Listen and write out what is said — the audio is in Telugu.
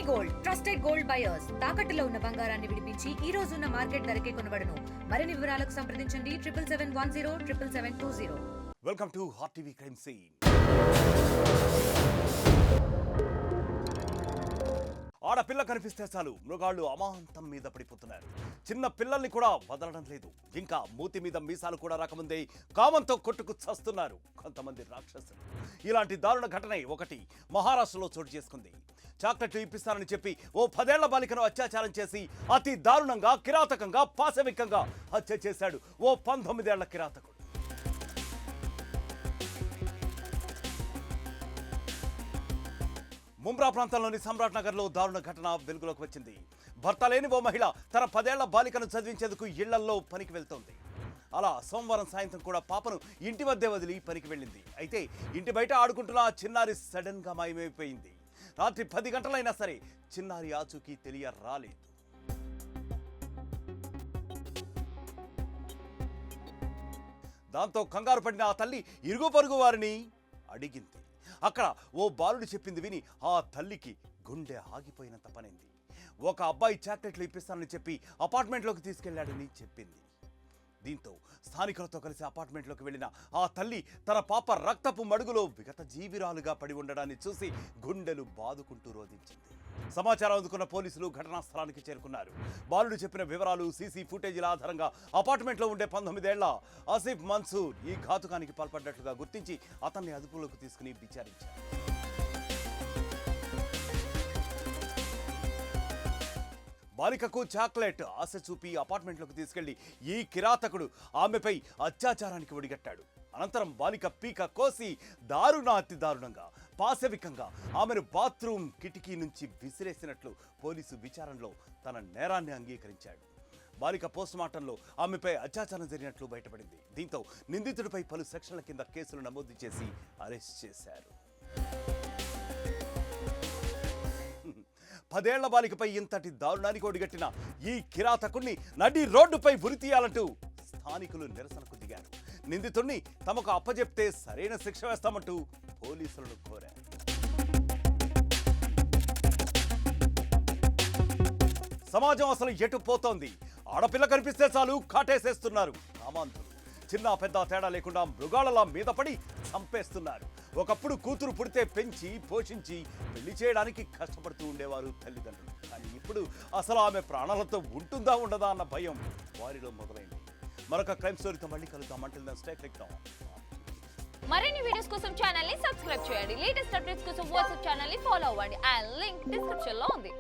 గోల్డ్ ట్రస్టెడ్ గోల్డ్ బయర్స్ తాకట్టులో ఉన్న బంగారాన్ని విడిపించి ఈ రోజు ఉన్న మార్కెట్ ధరకే కొనబడును. మరిన్ని వివరాలకు సంప్రదించండి 7710 welcome to hot TV crime scene. ఆడపిల్ల కనిపిస్తే చాలు మృగాళ్ళు అమాంతం మీద పడిపోతున్నారు. చిన్న పిల్లల్ని కూడా వదలడం లేదు. ఇంకా మూతి మీద మీసాలు కూడా రాకముందే కామంతో కొట్టుకు చస్తున్నారు కొంతమంది రాక్షసులు. ఇలాంటి దారుణ ఘటన ఒకటి మహారాష్ట్రలో చోటు చేసుకుంది. చాక్లెట్లు ఇప్పిస్తానని చెప్పి ఓ 10 ఏళ్ల బాలికను అత్యాచారం చేసి అతి దారుణంగా కిరాతకంగా పాశవికంగా హత్య చేశాడు ఓ 19 ఏళ్ల కిరాతకుడు. ముంబ్రా ప్రాంతంలోని సమ్రాట్ నగర్లో దారుణ ఘటన వెలుగులోకి వచ్చింది. భర్త లేని ఓ మహిళ తన 10 ఏళ్ల బాలికను చదివించేందుకు ఇళ్లల్లో పనికి వెళ్తోంది. అలా సోమవారం సాయంత్రం కూడా పాపను ఇంటి వద్దే వదిలి పనికి వెళ్ళింది. అయితే ఇంటి బయట ఆడుకుంటున్న ఆ చిన్నారి సడన్ గా మాయమైపోయింది. రాత్రి 10 గంటలైనా సరే చిన్నారి ఆచూకీ తెలియ రాలేదు. దాంతో కంగారు పడిన ఆ తల్లి ఇరుగు పొరుగు వారిని అడిగింది. అక్కడ ఓ బాలుడు చెప్పింది విని ఆ తల్లికి గుండె ఆగిపోయినంత పనైంది. ఒక అబ్బాయి చాక్లెట్లు ఇప్పిస్తానని చెప్పి అపార్ట్మెంట్లోకి తీసుకెళ్లాడని చెప్పింది. దీంతో స్థానికులతో కలిసి అపార్ట్మెంట్లోకి వెళ్లిన ఆ తల్లి తన పాప రక్తపు మడుగులో విగత జీవిరాలుగా పడి ఉండడాన్ని చూసి గుండెలు బాదుకుంటూ రోధించింది. సమాచారం అందుకున్న పోలీసులు ఘటనా స్థలానికి చేరుకున్నారు. బాలుడు చెప్పిన వివరాలు, సీసీ ఫుటేజీల ఆధారంగా అపార్ట్మెంట్లో ఉండే 19 ఏళ్ల ఆసిఫ్ మన్సూర్ ఈ ఘాతుకానికి పాల్పడ్డట్లుగా గుర్తించి అతన్ని అదుపులోకి తీసుకుని విచారించారు. బాలికకు చాక్లెట్ ఆశ చూపి అపార్ట్మెంట్లోకి తీసుకెళ్లి ఈ కిరాతకుడు ఆమెపై అత్యాచారానికి ఒడిగట్టాడు. అనంతరం బాలిక పీక కోసి అతి దారుణంగా పాశవికంగా ఆమెను బాత్రూమ్ కిటికీ నుంచి విసిరేసినట్లు పోలీసు విచారణలో తన నేరాన్ని అంగీకరించాడు. బాలిక పోస్టుమార్టంలో ఆమెపై అత్యాచారం జరిగినట్లు బయటపడింది. దీంతో నిందితుడిపై పలు సెక్షన్ల కింద కేసులు నమోదు చేసి అరెస్ట్ చేశారు. 10 ఏళ్ల బాలికపై ఇంతటి దారుణానికి ఒడిగట్టిన ఈ కిరాతకుణ్ణి నడి రోడ్డుపై ఉరితీయాలంటూ స్థానికులు నిరసనకు దిగారు. నిందితుడిని తమకు అప్పజెప్తే సరైన శిక్ష వేస్తామంటూ పోలీసులను కోరారు. సమాజం అసలు ఎటు పోతోంది? ఆడపిల్ల కనిపిస్తే చాలు కాటేసేస్తున్నారు కామాంతులు. చిన్న పెద్ద తేడా లేకుండా మృగాళలా మీద పడి చంపేస్తున్నారు. ఒకప్పుడు కూతురు పుడితే పెంచి పోషించి పెళ్లి చేయడానికి కష్టపడుతూ ఉండేవారు తల్లిదండ్రులు. కానీ ఇప్పుడు అసలు ఆమె ప్రాణాలతో ఉంటుందా ఉండదా అన్న భయం వారిలో మొదలైంది. మరొక క్రైమ్ స్టోరీతో మళ్ళీ కలుద్దాం. Until then stay click down. మరిన్ని వీడియోస్ కోసం ఛానల్ ని సబ్స్క్రైబ్ చేయండి. లేటెస్ట్ అప్డేట్స్ కోసం వాట్సాప్ ఛానల్ ని ఫాలో అవ్వండి. ఆ లింక్ డిస్క్రిప్షన్ లో ఉంది.